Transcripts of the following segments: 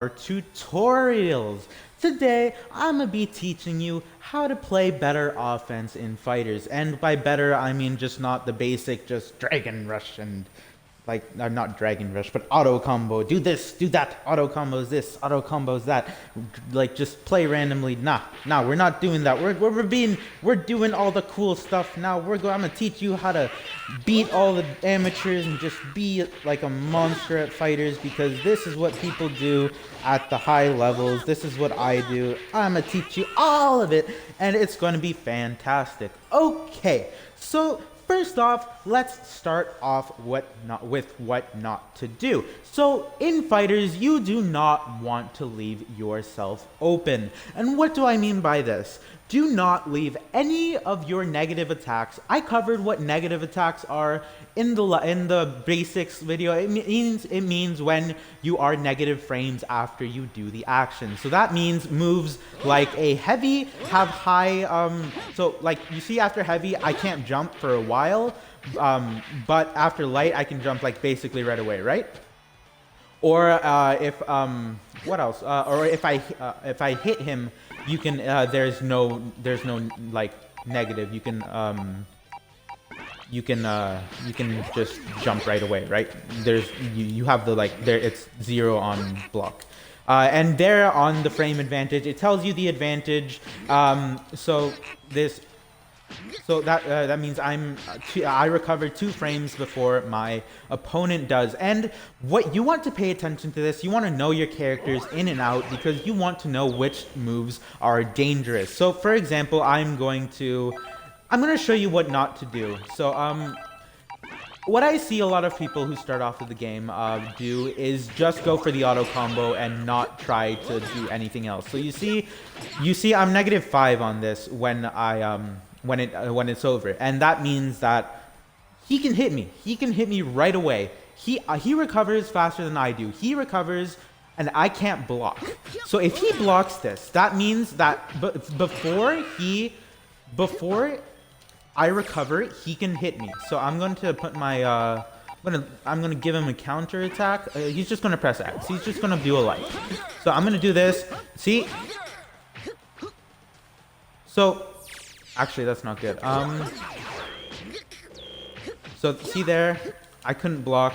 our tutorials. Today, I'm gonna be teaching you how to play better offense in fighters. And by better, I mean just not the basic, just Dragon Rush and not Dragon Rush, but auto combo. Do this, do that, auto combos this, auto combos that. Like just play randomly. Nah, we're not doing that. We're doing all the cool stuff now. I'm gonna teach you how to beat all the amateurs and just be like a monster at fighters, because this is what people do at the high levels. This is what I do. I'm gonna teach you all of it, and it's gonna be fantastic. Okay, so first off, let's start off with what not to do. So in fighters, you do not want to leave yourself open. And what do I mean by this? Do not leave any of your negative attacks. I covered what negative attacks are in the basics video. It means when you are negative frames after you do the action. So that means moves like a heavy have high so like you see, after heavy I can't jump for a while, but after light I can jump like basically right away, right? Or if what else? Or if I hit him, you can there's no like negative. You can just jump right away, right? You have the there, it's 0 on block. And there on the frame advantage, it tells you the advantage. So that means I recover 2 frames before my opponent does. And what you want to pay attention to this, you want to know your characters in and out, because you want to know which moves are dangerous. So for example, I'm going to show you what not to do. So what I see a lot of people who start off with the game do is just go for the auto combo and not try to do anything else. So you see I'm -5 on this when it's over, and that means that he can hit me. He can hit me right away. He recovers faster than I do. He recovers, and I can't block. So if he blocks this, that means that before I recover, he can hit me. So I'm going to put my I'm gonna give him a counter attack. He's just gonna press X. He's just gonna do a light. So I'm gonna do this. See? So actually, that's not good. So see there, I couldn't block.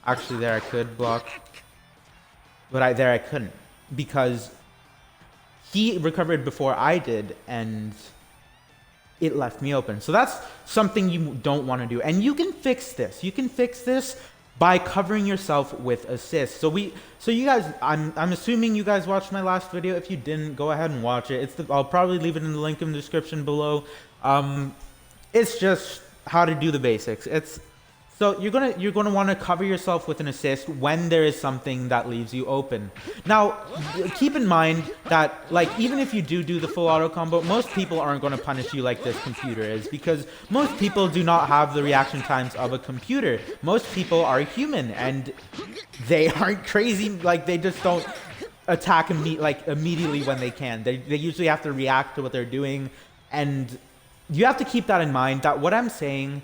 Actually, there I could block, but I couldn't, because he recovered before I did, and it left me open. So that's something you don't want to do, and you can fix this. You can fix this by covering yourself with assists. So you guys, I'm assuming you guys watched my last video. If you didn't, go ahead and watch it. I'll probably leave it in the link in the description below. It's just how to do the basics. So you're gonna want to cover yourself with an assist when there is something that leaves you open. Now, keep in mind that even if you do the full auto combo, most people aren't going to punish you like this computer is, because most people do not have the reaction times of a computer. Most people are human, and they aren't crazy. They just don't attack immediately when they can. They usually have to react to what they're doing, and you have to keep that in mind, that what I'm saying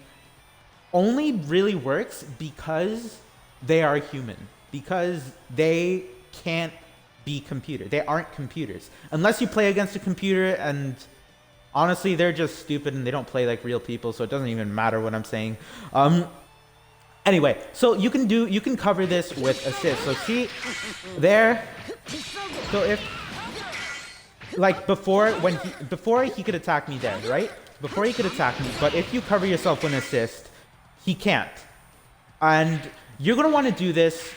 only really works because they are human, because they can't be computer. They aren't computers. Unless you play against a computer, and honestly, they're just stupid and they don't play like real people, so it doesn't even matter what I'm saying. Anyway, so you can cover this with assists. So see there. So if before he could attack me there, right? Before he could attack me, but if you cover yourself with an assist, he can't. And you're going to want to do this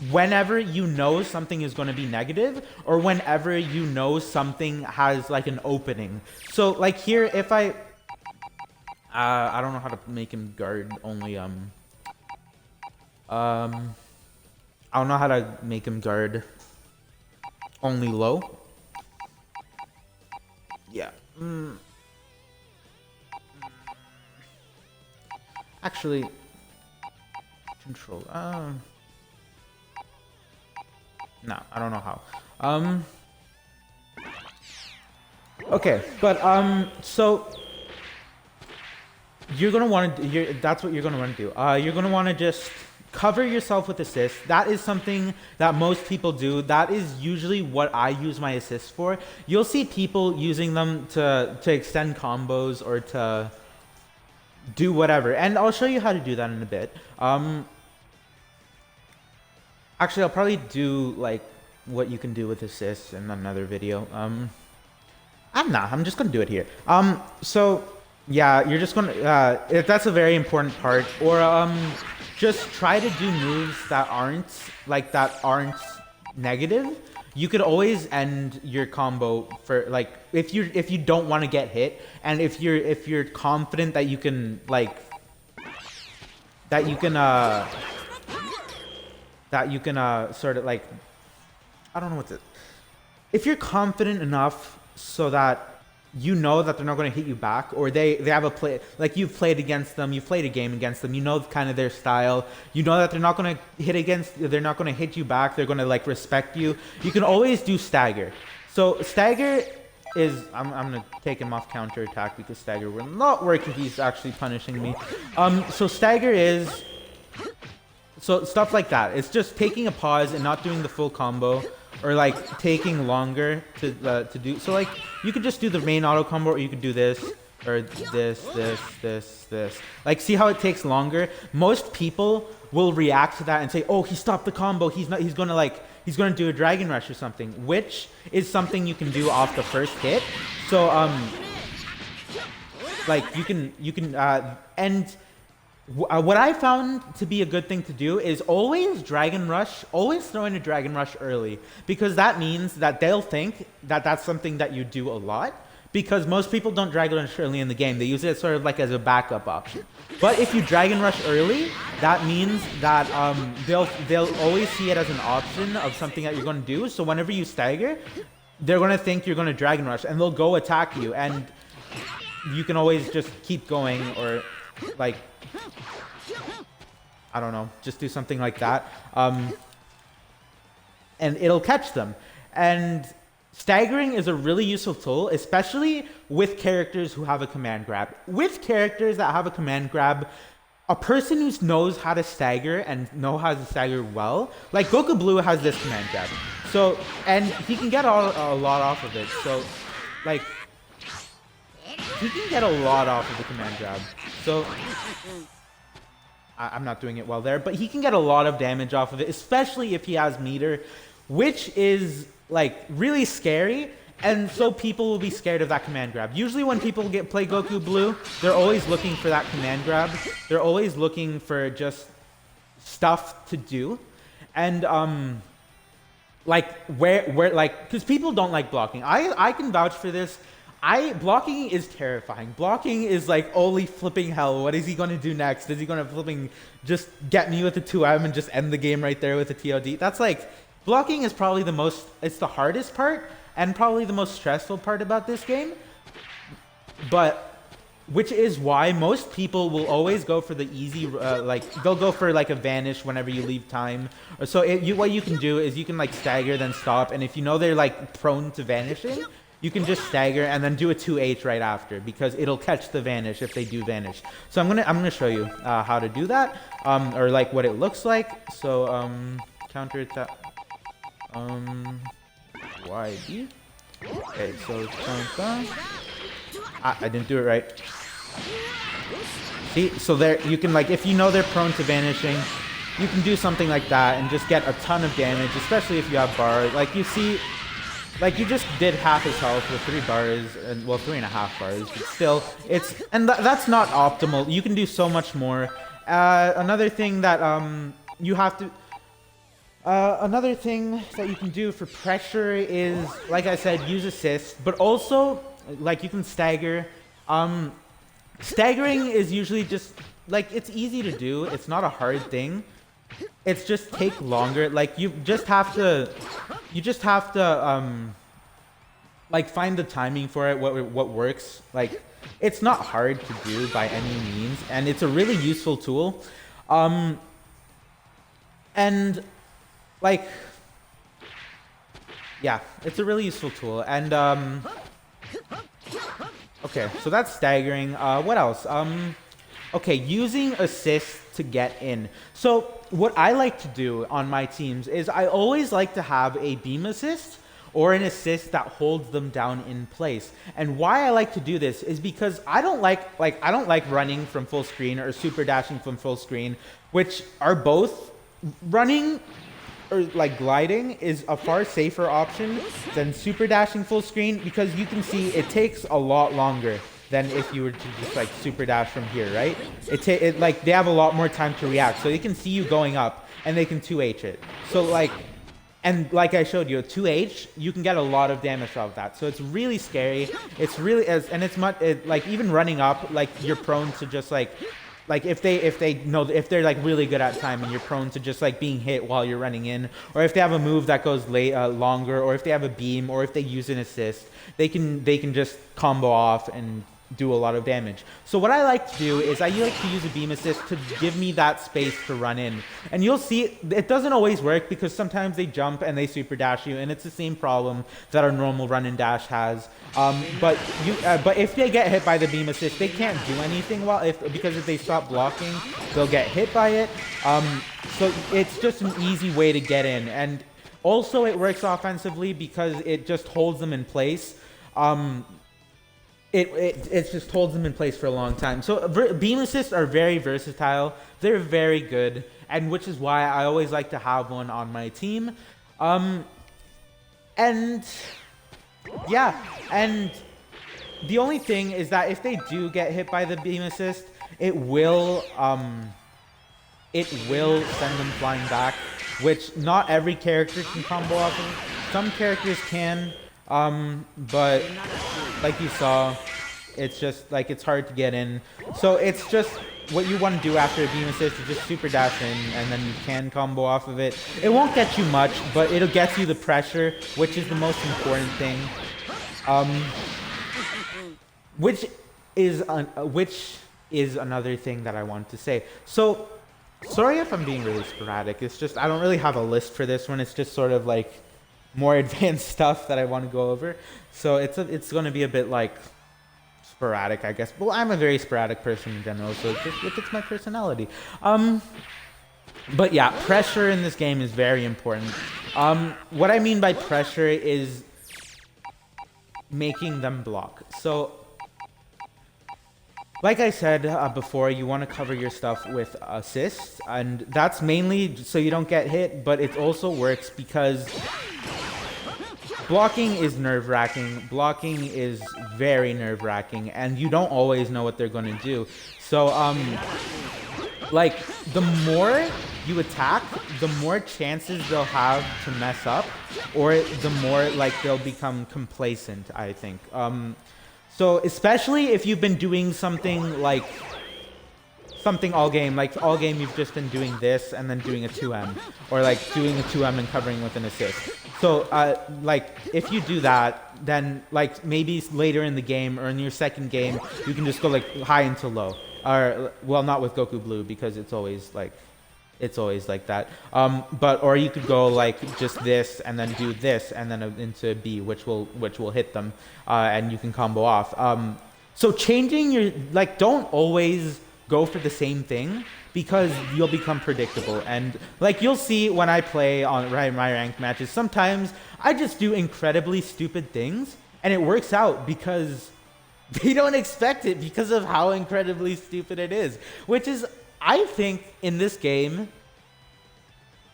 whenever you know something is going to be negative, or whenever you know something has an opening. So here, if I don't know how to make him guard only I don't know how to make him guard only low. Yeah. Actually, control. No, I don't know how. Okay, but so you're gonna want to. That's what you're gonna want to do. You're gonna want to just cover yourself with assists. That is something that most people do. That is usually what I use my assists for. You'll see people using them to extend combos or to do whatever. And I'll show you how to do that in a bit. Actually, I'll probably do like what you can do with assists in another video. I'm just gonna do it here. So yeah, you're just gonna, that's a very important part. Or just try to do moves that aren't negative. You could always end your combo for like if you don't want to get hit, and if you're confident that you can sort of like, I don't know what to, if you're confident enough so that you know that they're not going to hit you back, or they have a play, like you've played against them, you've played a game against them, you know kind of their style, you know that they're not going to hit you back, they're going to like respect you. You can always do stagger. So stagger is, I'm going to take him off counter attack because stagger will not work if he's actually punishing me. So stagger is, so stuff like that. It's just taking a pause and not doing the full combo, or like taking longer to do. So like you could just do the main auto combo, or you could do this, or this. Like, see how it takes longer? Most people will react to that and say, oh, he stopped the combo, he's gonna do a dragon rush or something, which is something you can do off the first hit. So like you can and what I found to be a good thing to do is always throw in a Dragon Rush early, because that means that they'll think that that's something that you do a lot, because most people don't Dragon Rush early in the game. They use it sort of like as a backup option. But if you Dragon Rush early, that means that they'll always see it as an option of something that you're going to do. So whenever you stagger, they're going to think you're going to Dragon Rush, and they'll go attack you, and you can always just keep going, or like, I don't know, just do something like that, and it'll catch them. And staggering is a really useful tool, especially with characters who have a command grab. With characters that have a command grab, a person who knows how to stagger and knows how to stagger well, like Goku Blue has this command grab, so, and he can get a lot off of it. So like, he can get a lot off of the command grab. So I'm not doing it well there, but he can get a lot of damage off of it, especially if he has meter, which is like really scary. And so people will be scared of that command grab. Usually when people play Goku Blue, they're always looking for that command grab. They're always looking for just stuff to do. And like where like, because people don't like blocking. I can vouch for this. Blocking is terrifying. Blocking is like, holy flipping hell, what is he going to do next? Is he going to flipping just get me with a 2M and just end the game right there with a TOD? That's like, blocking is probably it's the hardest part, and probably the most stressful part about this game. But, which is why most people will always go for the easy, like, they'll go for like a vanish whenever you leave time. Or so what you can do is you can like stagger, then stop, and if you know they're like prone to vanishing, you can just stagger and then do a 2H right after, because it'll catch the vanish if they do vanish. So I'm gonna show you how to do that, or like what it looks like. So counter attack, YB. Okay, so I didn't do it right. See, so there you can, like, if you know they're prone to vanishing, you can do something like that and just get a ton of damage, especially if you have bar. Like you see. Like, you just did half his health with 3 bars, and well, 3.5 bars, but still, that's not optimal. You can do so much more. Another thing that another thing that you can do for pressure is, like I said, use assist, but also, like, you can stagger. Staggering is usually just, like, it's easy to do. It's not a hard thing. It's just take longer. Like, you just have to like find the timing for it, what works. Like, it's not hard to do by any means, and it's a really useful tool. And like, yeah, it's a really useful tool. And okay, so that's staggering. What else? Okay, using assist to get in. So what I like to do on my teams is I always like to have a beam assist or an assist that holds them down in place. And why I like to do this is because I don't like running from full screen or super dashing from full screen, which are both running or like gliding is a far safer option than super dashing full screen, because you can see it takes a lot longer than if you were to just like super dash from here, right? It like they have a lot more time to react, so they can see you going up and they can 2H it. So like, and like I showed you, 2H, you can get a lot of damage out of that. So it's really scary. It's really, and it's much, like even running up, like you're prone to just like if they're like really good at time, and you're prone to just like being hit while you're running in, or if they have a move that goes longer, or if they have a beam, or if they use an assist, they can just combo off and do a lot of damage. So what I like to do is I like to use a beam assist to give me that space to run in. And you'll see it doesn't always work, because sometimes they jump and they super dash you, and it's the same problem that our normal run and dash has. But if they get hit by the beam assist, they can't do anything because if they stop blocking, they'll get hit by it. So it's just an easy way to get in, and also it works offensively because it just holds them in place. It just holds them in place for a long time. So beam assists are very versatile. They're very good, and which is why I always like to have one on my team. And yeah, and the only thing is that if they do get hit by the beam assist, it will send them flying back, which not every character can combo off of. Some characters can, but like you saw, it's just like it's hard to get in. So it's just what you want to do after a beam assist is just super dash in, and then you can combo off of it. It won't get you much, but it'll get you the pressure, which is the most important thing. Which is another thing that I want to say. So sorry if I'm being really sporadic. It's just I don't really have a list for this one. It's just sort of like more advanced stuff that I want to go over. So it's going to be a bit like sporadic, I guess. Well, I'm a very sporadic person in general, so it's my personality. But yeah, pressure in this game is very important. What I mean by pressure is making them block. So like I said before, you want to cover your stuff with assists, and that's mainly so you don't get hit, but it also works because blocking is nerve-wracking. Blocking is very nerve-wracking, and you don't always know what they're going to do. So, like, the more you attack, the more chances they'll have to mess up, or the more, like, they'll become complacent, I think. So, especially if you've been doing something like all game, like all game you've just been doing this and then doing a 2M, or like doing a 2M and covering with an assist. So like if you do that, then like maybe later in the game or in your second game, you can just go like high into low, or well, not with Goku Blue because it's always like that. Or you could go like just this and then do this and then into B, which will hit them, and you can combo off. So changing your, like, don't always go for the same thing, because you'll become predictable. And like you'll see when I play on my ranked matches, sometimes I just do incredibly stupid things and it works out because they don't expect it, because of how incredibly stupid it is. Which is, I think in this game,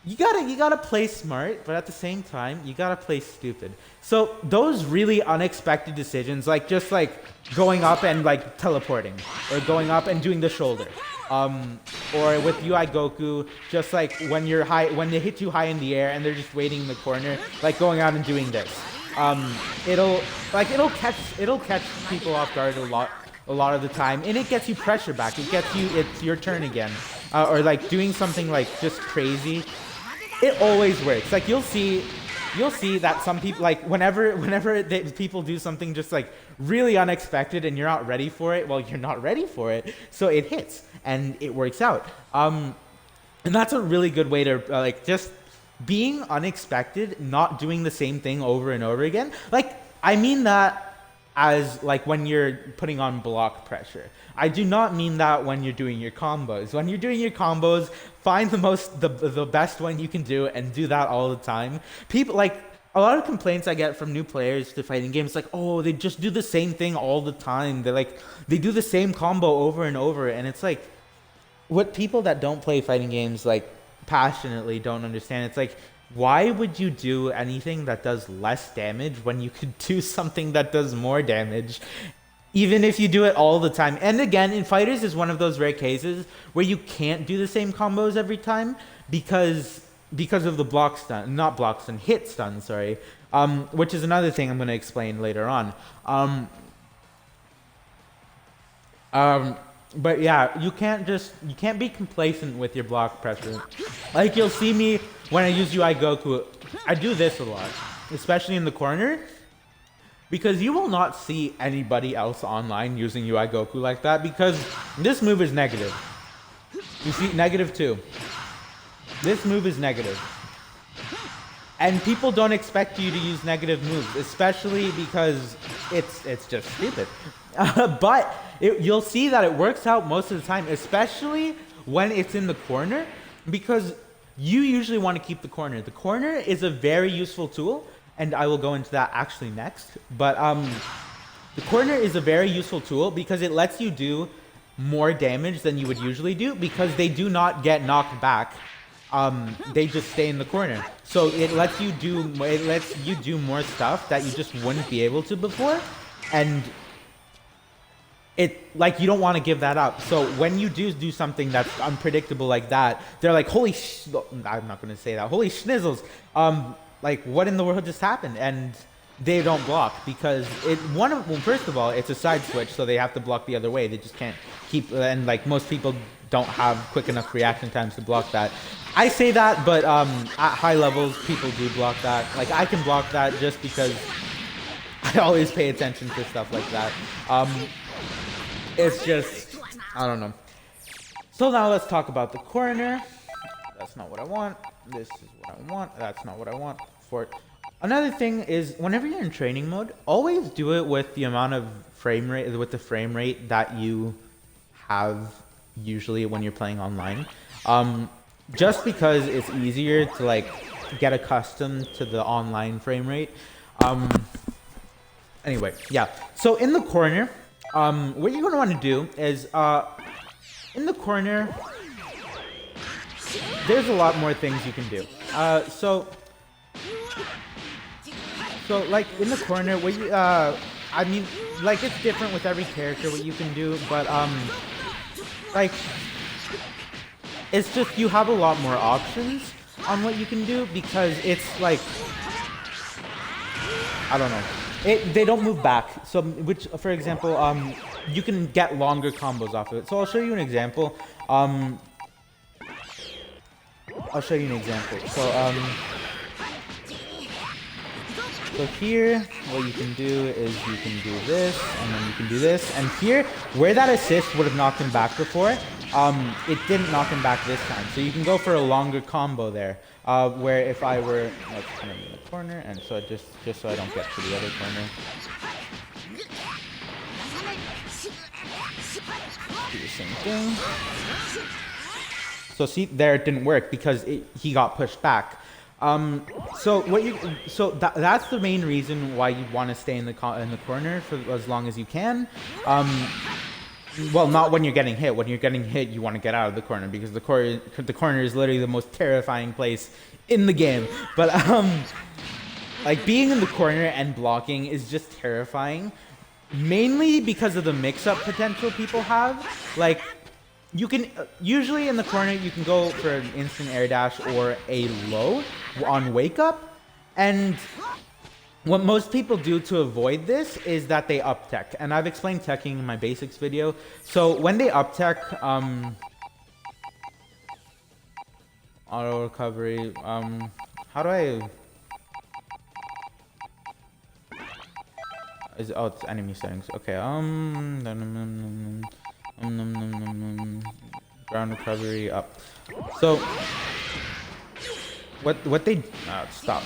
you gotta play smart, but at the same time, you gotta play stupid. So those really unexpected decisions, like just like going up and like teleporting, or going up and doing the shoulder, or with UI Goku, just like when they hit you high in the air and they're just waiting in the corner, like going out and doing this. It'll catch people off guard a lot of the time, and it gets you pressure back. It's your turn again, or like doing something like just crazy. It always works. Like you'll see that some people, like whenever people do something just like really unexpected and you're not ready for it, well, you're not ready for it, so it hits and it works out. And that's a really good way to like just being unexpected, not doing the same thing over and over again. Like I mean that as like when you're putting on block pressure. I do not mean that when you're doing your combos. When you're doing your combos, find the best one you can do and do that all the time. People like a lot of complaints I get from new players to fighting games like, oh, they just do the same thing all the time. They do the same combo over and over, and it's like what people that don't play fighting games like passionately don't understand. It's like, why would you do anything that does less damage when you could do something that does more damage, even if you do it all the time? And again, in FighterZ is one of those rare cases where you can't do the same combos every time because of the hit stun, sorry. Which is another thing I'm going to explain later on. But yeah, you can't be complacent with your block pressure. Like you'll see me when I use UI Goku, I do this a lot, especially in the corner, because you will not see anybody else online using UI Goku like that, because this move is negative. You see, -2. This move is negative. And people don't expect you to use negative moves, especially because it's just stupid. But you'll see that it works out most of the time, especially when it's in the corner, because you usually want to keep the corner. The corner is a very useful tool, and I will go into that actually next. But the corner is a very useful tool because it lets you do more damage than you would usually do, because they do not get knocked back. They just stay in the corner. So it lets you do more stuff that you just wouldn't be able to before, and you don't want to give that up. So when you do something that's unpredictable like that, they're like, I'm not going to say that. Holy schnizzles. Like, what in the world just happened? And they don't block because first of all, it's a side switch, so they have to block the other way. They just can't keep, and like most people don't have quick enough reaction times to block that. I say that, but at high levels, people do block that. Like, I can block that just because I always pay attention to stuff like that. It's just, I don't know. So now let's talk about the corner. That's not what I want. This is what I want. That's not what I want. Another thing is, whenever you're in training mode, always do it with the amount of frame rate that you have usually when you're playing online. Just because it's easier to like get accustomed to the online frame rate. Anyway, yeah. So in the corner, what you're going to want to do is, in the corner, there's a lot more things you can do. So like in the corner, what you, I mean, like it's different with every character what you can do, but like it's just you have a lot more options on what you can do, because it's like, I don't know. They don't move back. So, which, for example, you can get longer combos off of it. So I'll show you an example. So here, what you can do is you can do this, and then you can do this. And here, where that assist would have knocked him back before, it didn't knock him back this time. So you can go for a longer combo there. Where if I were, let's put him in the corner, and so just so I don't get to the other corner. Do the same thing. So see, there it didn't work because he got pushed back. That's the main reason why you want to stay in the corner for as long as you can. Well, not when you're getting hit. When you're getting hit, you want to get out of the corner, because the corner is literally the most terrifying place in the game. But like being in the corner and blocking is just terrifying, mainly because of the mix-up potential people have. Like, you can usually in the corner you can go for an instant air dash or a low on wake up, and what most people do to avoid this is that they up tech, and I've explained teching in my basics video. So when they up tech, auto recovery, how do I? Oh, it's enemy settings. Okay. Ground recovery up. So what they stop.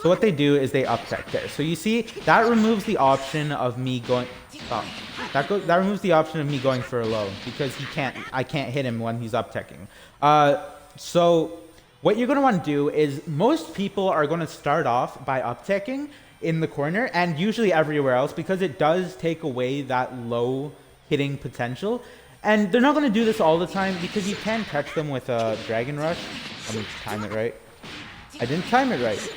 So what they do is they up tech there. So you see, that removes the option of me going... Oh, that removes the option of me going for a low, because I can't hit him when he's up teching. So what you're going to want to do is, most people are going to start off by up teching in the corner, and usually everywhere else, because it does take away that low hitting potential. And they're not going to do this all the time, because you can catch them with a Dragon Rush. Let me time it right. I didn't time it right.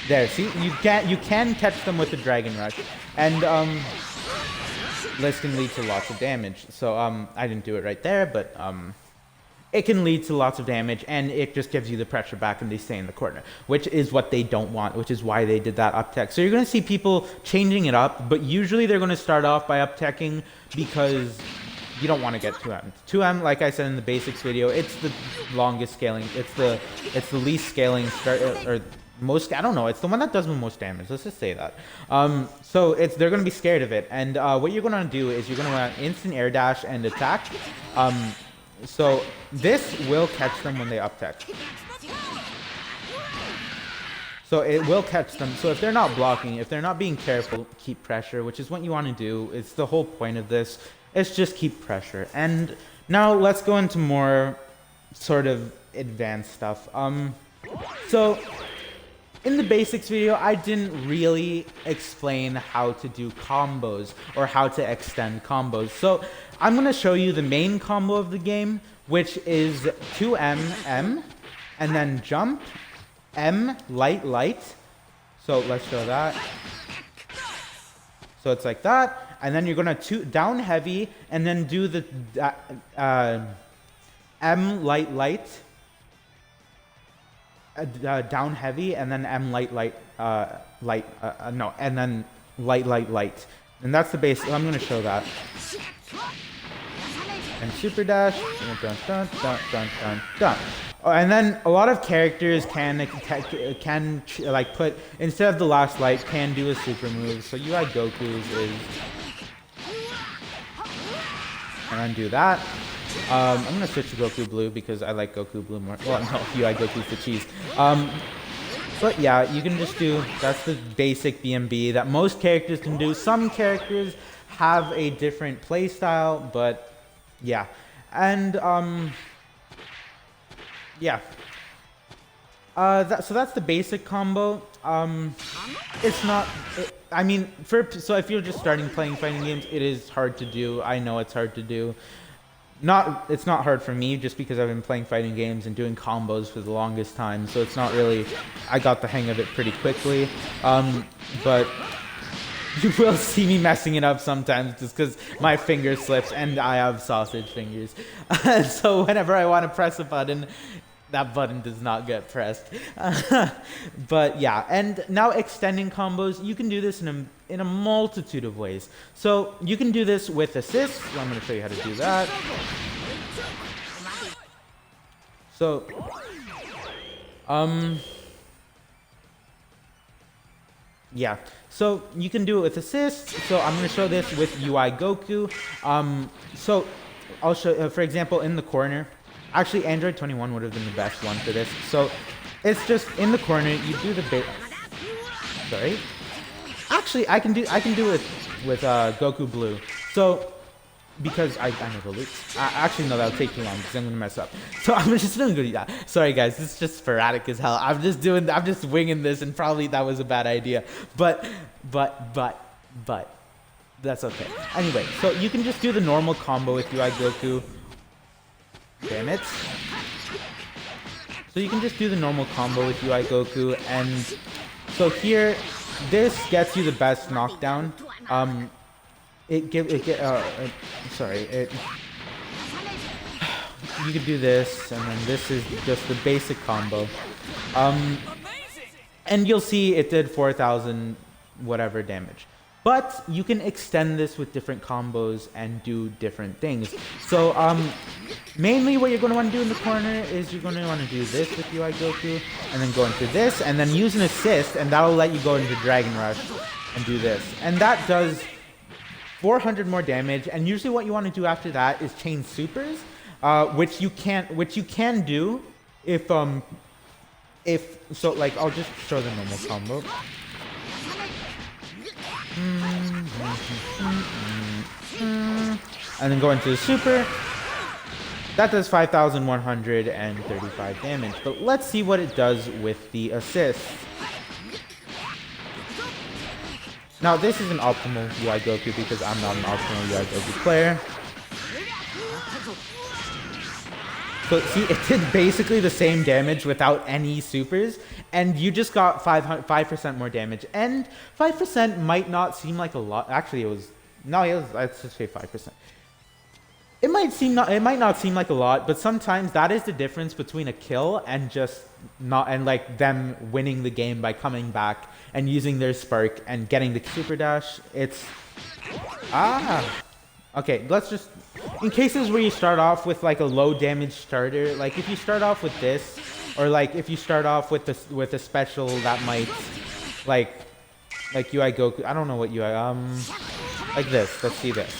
There, see, you can catch them with the Dragon Rush, and this can lead to lots of damage. So I didn't do it right there, but it can lead to lots of damage, and it just gives you the pressure back, and they stay in the corner, which is what they don't want, which is why they did that up tech. So you're going to see people changing it up, but usually they're going to start off by up teching, because you don't want to get 2M. 2M, like I said in the basics video, it's the longest scaling. It's the least scaling start, or most, I don't know, it's the one that does the most damage. Let's just say that. So they're going to be scared of it. And what you're going to do is you're going to want instant air dash and attack. So this will catch them when they up tech. So it will catch them. So if they're not blocking, if they're not being careful, keep pressure, which is what you want to do. It's the whole point of this. It's just keep pressure. And now let's go into more sort of advanced stuff. So in the basics video, I didn't really explain how to do combos or how to extend combos. So I'm going to show you the main combo of the game, which is 2M, M, and then jump, M, light, light. So let's show that. So it's like that. And then you're going to down heavy, and then do the M, light, light. Down heavy, and then M, light, light, and then light, light, light. And that's the base. I'm going to show that. And super dash, dun, dun, dun, dun, dun, dun. Oh, and then a lot of characters can like put, instead of the last light, can do a super move. So UI Goku's is, and then do that. I'm gonna switch to Goku Blue because I like Goku Blue more. Well, no, UI Goku's the cheese. But yeah, you can just do, that's the basic BMB that most characters can do. Some characters have a different play style, but yeah. And yeah. So that's the basic combo. It's not, I mean, so if you're just starting playing fighting games, it is hard to do. I know it's hard to do. It's not hard for me, just because I've been playing fighting games and doing combos for the longest time. So it's not really, I got the hang of it pretty quickly. But you will see me messing it up sometimes just because my finger slips and I have sausage fingers. So whenever I want to press a button, that button does not get pressed. But yeah, and now extending combos, you can do this in a multitude of ways. So you can do this with assists. So I'm going to show you how to do that. So, yeah. So you can do it with assists. So I'm going to show this with UI Goku. So I'll show, for example, in the corner. Actually, Android 21 would have been the best one for this. So it's just in the corner. You do the bit. Sorry. Actually, I can do it with Goku Blue. So because I know the loops. Actually, no, that'll take too long because I'm gonna mess up. So I'm just gonna go do that. Sorry, guys. This is just sporadic as hell. I'm just winging this, and probably that was a bad idea. But that's okay. Anyway, so you can just do the normal combo with UI Goku. Damn it. So you can just do the normal combo with UI Goku, and so here, this gets you the best knockdown. You could do this, and then this is just the basic combo. And you'll see it did 4,000 whatever damage. But you can extend this with different combos and do different things. So mainly what you're going to want to do in the corner is you're going to want to do this with UI Goku, and then go into this, and then use an assist, and that'll let you go into Dragon Rush and do this. And that does 400 more damage, and usually what you want to do after that is chain supers, which you can do if if so, like I'll just show the normal combo. And then go into the super. That does 5,135 damage. But let's see what it does with the assist. Now this is an optimal UI Goku because I'm not an optimal UI Goku player. So see, it did basically the same damage without any supers, and you just got 5% more damage. And 5% might not seem like a lot. Actually, it was, let's just say 5%. It might not seem like a lot, but sometimes that is the difference between a kill and just not, and like them winning the game by coming back and using their spark and getting the super dash. It's okay, let's just, in cases where you start off with like a low damage starter, like if you start off with this, or like if you start off with this with a special that might like UI Goku, I don't know what UI, like this, let's see this.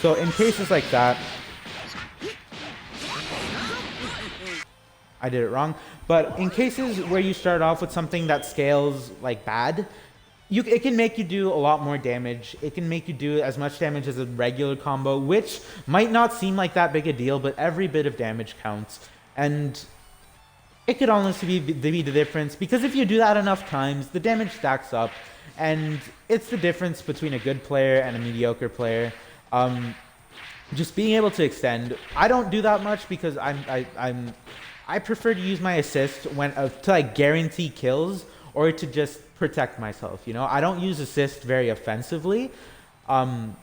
So in cases like that, I did it wrong, but in cases where you start off with something that scales like bad, it can make you do a lot more damage. It can make you do as much damage as a regular combo, which might not seem like that big a deal, but every bit of damage counts. And it could honestly be the difference, because if you do that enough times, the damage stacks up, and it's the difference between a good player and a mediocre player. Just being able to extend. I don't do that much because I prefer to use my assist when to like guarantee kills or to just protect myself, you know? I don't use assist very offensively. And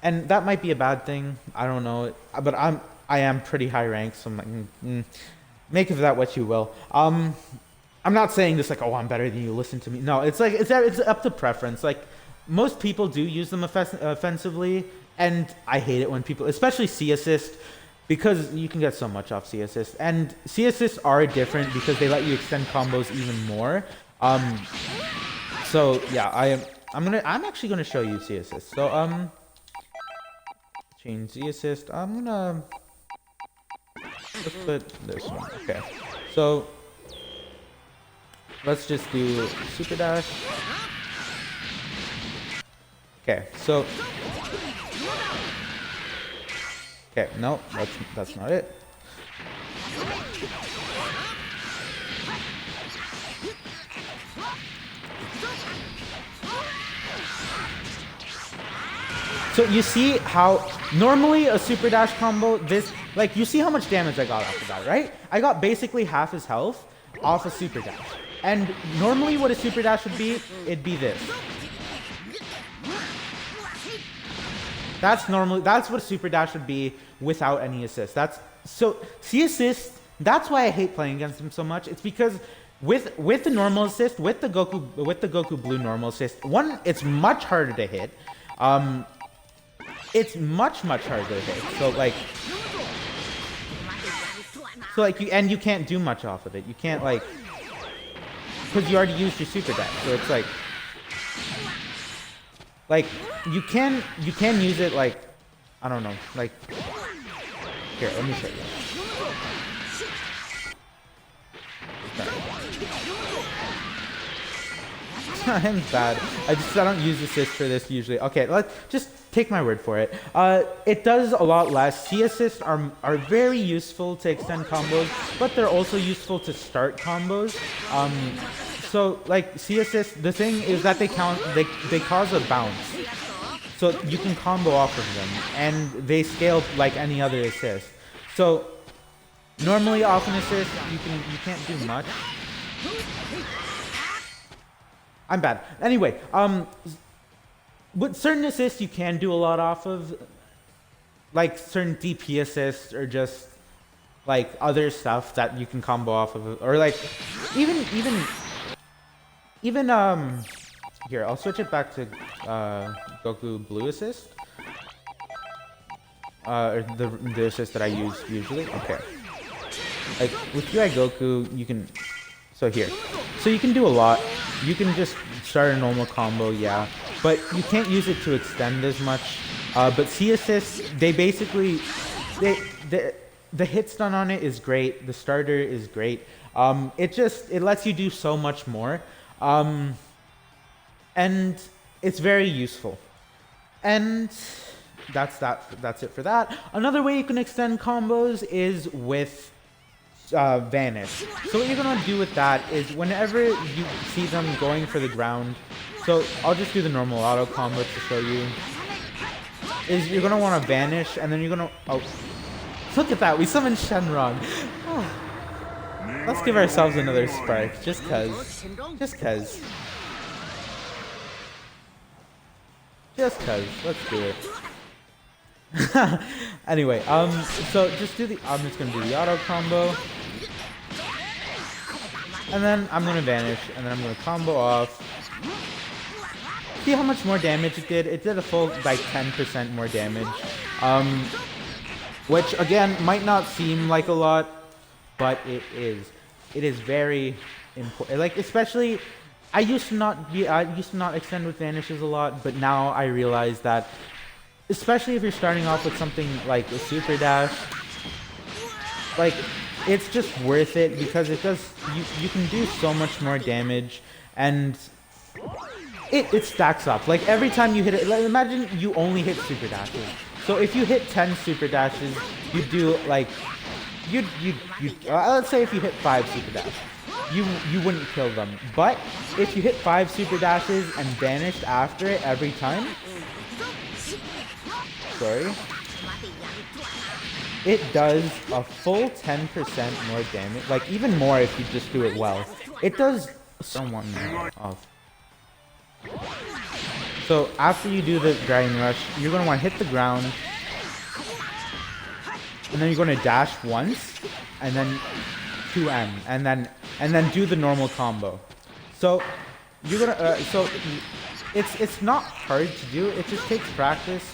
that might be a bad thing. I don't know. But I am pretty high ranked, so I'm like, make of that what you will. I'm not saying this like, oh, I'm better than you, listen to me. No, it's like it's up to preference. Like most people do use them offensively, and I hate it when people, especially C assist, because you can get so much off C assist. And C assists are different because they let you extend combos even more. So yeah, I'm actually gonna show you C assist. So change Z assist. Let's put this one. Okay. So let's just do super dash. Okay, so okay, no, that's not it. So you see how normally a super dash combo, this, like, you see how much damage I got off of that, right? I got basically half his health off a super dash. And normally what a super dash would be, it'd be this. That's what a super dash would be without any assist. So C assist, that's why I hate playing against him so much. It's because with the normal assist, with the Goku Blue normal assist, one, it's much harder to hit. It's much harder to hit. So you can't do much off of it. You can't because you already used your super dash. So it's like you can use it I don't know, here, let me show you. I'm bad. I don't use assist for this usually. Okay, let's just take my word for it. It does a lot less. C assists are very useful to extend combos, but they're also useful to start combos. So like C assists, the thing is that they cause a bounce. So you can combo off of them, and they scale like any other assist. So normally off an assist, you can't do much. I'm bad. Anyway, with certain assists you can do a lot off of, like certain DP assists or just like other stuff that you can combo off of, or like even here, I'll switch it back to Goku Blue assist, or the assist that I use usually. Okay, like with UI Goku, you can. So here, so you can do a lot. You can just start a normal combo, yeah, but you can't use it to extend as much. But C assists, they basically, the hit stun on it is great. The starter is great. It lets you do so much more. And it's very useful. And that's it for that. Another way you can extend combos is with Vanish. So what you're gonna do with that is whenever you see them going for the ground, so I'll just do the normal auto combo to show you, is you're gonna wanna Vanish and then you're gonna, oh, look at that, we summoned Shenron. Let's give ourselves another spark, just cause. Let's do it. Anyway, so just do the, I'm just gonna do the auto combo. And then I'm gonna Vanish, and then I'm gonna combo off. See how much more damage it did? It did a full, like, 10% more damage. Which, again, might not seem like a lot, but it is. It is very important. Like, especially, I used to not extend with Vanishes a lot, but now I realize that, especially if you're starting off with something like a Super Dash, like, it's just worth it because it does, you can do so much more damage, and it stacks up. Like, every time you hit it, like, imagine you only hit Super Dashes. So if you hit 10 Super Dashes, you do, like, let's say if you hit 5 Super Dashes, you wouldn't kill them. But if you hit 5 Super Dashes and vanished after it every time, sorry, it does a full 10% more damage. Like, even more if you just do it well. It does someone off. So after you do the Dragon Rush, you're going to want to hit the ground. And then you're going to dash once. And then 2M. And then do the normal combo. So you're going to... so it's not hard to do. It just takes practice.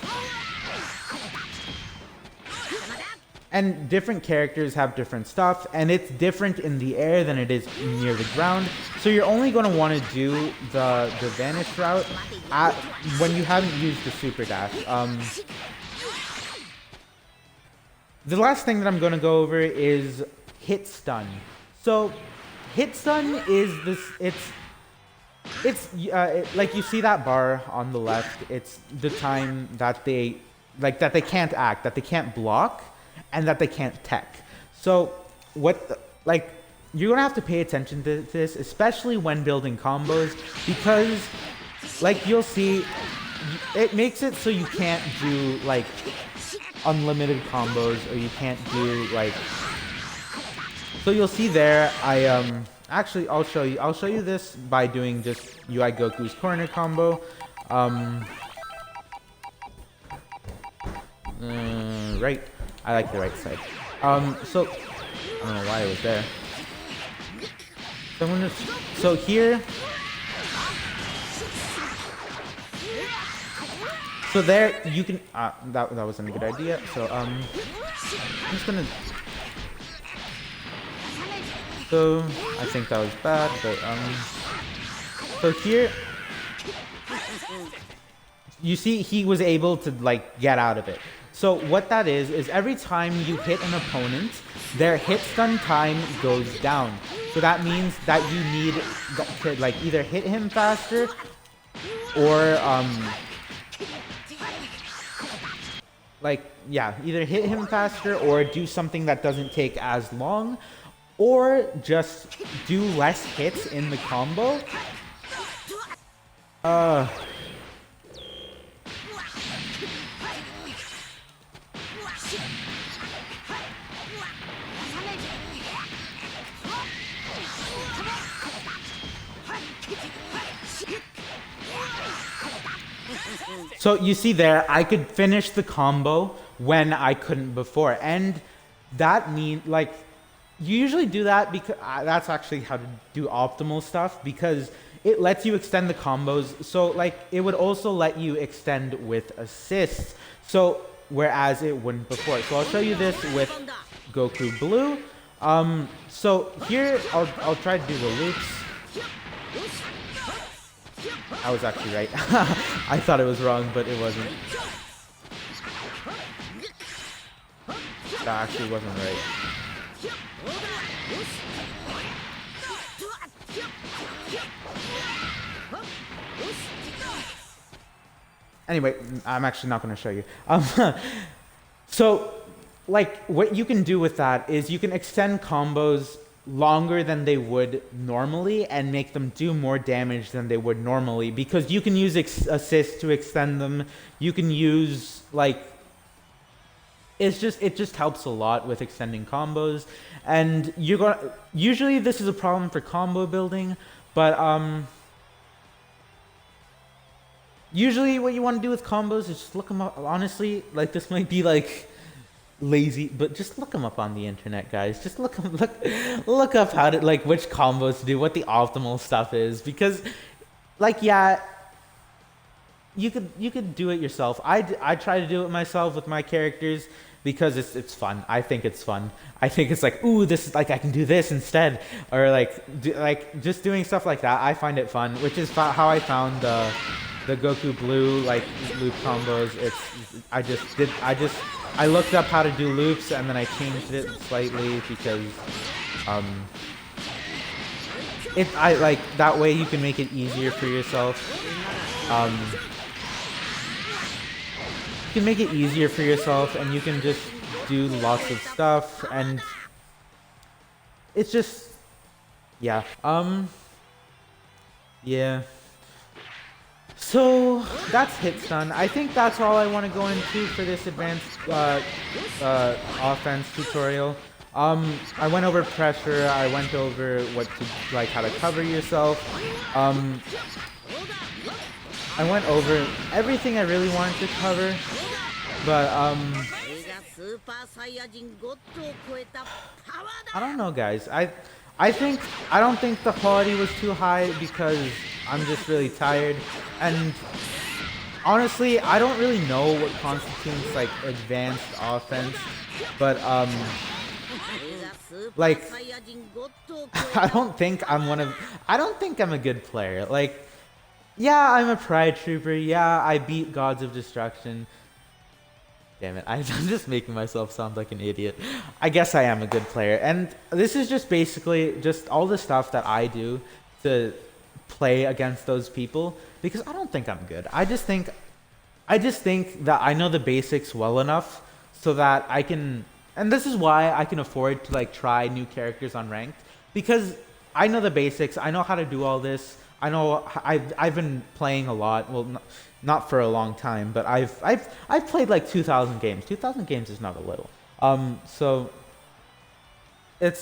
And different characters have different stuff, and it's different in the air than it is near the ground. So you're only going to want to do the Vanish route when you haven't used the Super Dash. The last thing that I'm going to go over is Hit Stun. So Hit Stun is this, it's like you see that bar on the left, it's the time that they can't act, that they can't block, and that they can't tech. So you're gonna have to pay attention to this, especially when building combos, because like you'll see, it makes it so you can't do like unlimited combos, or you can't do like, so you'll see there, actually I'll show you this by doing just UI Goku's corner combo. Right. I like the right side. So I don't know why it was there. So I'm gonna, so here, so there you can. That wasn't a good idea. So I'm just gonna. So I think that was bad, but so here, you see he was able to like get out of it. So what that is every time you hit an opponent, their hit stun time goes down. So that means that you need to like either hit him faster, or either hit him faster or do something that doesn't take as long, or just do less hits in the combo. So you see there, I could finish the combo when I couldn't before, and that means like you usually do that because that's actually how to do optimal stuff, because it lets you extend the combos. So like it would also let you extend with assists, so whereas it wouldn't before. So I'll show you this with Goku Blue. So here I'll try to do the loops. I was actually right. I thought it was wrong, but it wasn't. That actually wasn't right. Anyway, I'm actually not going to show you. So, like, what you can do with that is you can extend combos longer than they would normally and make them do more damage than they would normally, because you can use assist to extend them. You can use, like, it just helps a lot with extending combos. And you're going to, usually this is a problem for combo building, but usually what you want to do with combos is just look them up. Honestly, like, this might be like lazy, but just look them up on the internet, guys. Just look up how to, like, which combos to do, what the optimal stuff is, because, like, yeah, you could do it yourself. I try to do it myself with my characters because it's fun. I think it's fun. I think it's like, ooh, this is like, I can do this instead, or like just doing stuff like that. I find it fun, which is how I found the Goku Blue, like, loop combos. I looked up how to do loops, and then I changed it slightly because I like that way you can make it easier for yourself. You can make it easier for yourself, and you can just do lots of stuff, and it's just, yeah. Yeah. So that's hit stun. I think that's all I want to go into for this advanced offense tutorial. I went over pressure. I went over how to cover yourself. I went over everything I really wanted to cover, but I don't know, guys. I don't think the quality was too high because I'm just really tired, and honestly, I don't really know what constitutes like advanced offense, but like I don't think I'm a good player. Like, yeah, I'm a Pride Trooper. Yeah, I beat Gods of Destruction. Damn it, I'm just making myself sound like an idiot. I guess I am a good player. And this is just basically just all the stuff that I do to play against those people, because I don't think I'm good. I just think that I know the basics well enough so that I can, and this is why I can afford to like try new characters on ranked, because I know the basics. I know how to do all this. I know I've been playing a lot. Well, not for a long time, but I've played like 2,000 games. 2,000 games is not a little. So it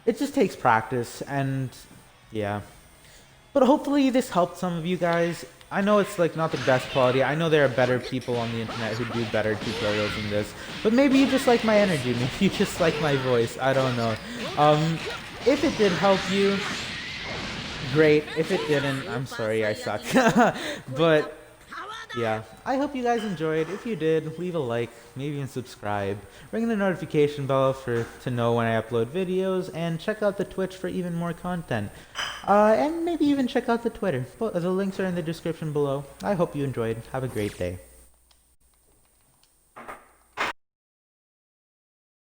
just takes practice, and yeah. But hopefully this helped some of you guys. I know it's like not the best quality. I know there are better people on the internet who do better tutorials than this. But maybe you just like my energy. Maybe you just like my voice. I don't know. If it did help you, great. If it didn't, I'm sorry, I suck. But yeah, I hope you guys enjoyed. If you did, leave a like, maybe even subscribe. Ring the notification bell to know when I upload videos, and check out the Twitch for even more content. And maybe even check out the Twitter. The links are in the description below. I hope you enjoyed. Have a great day.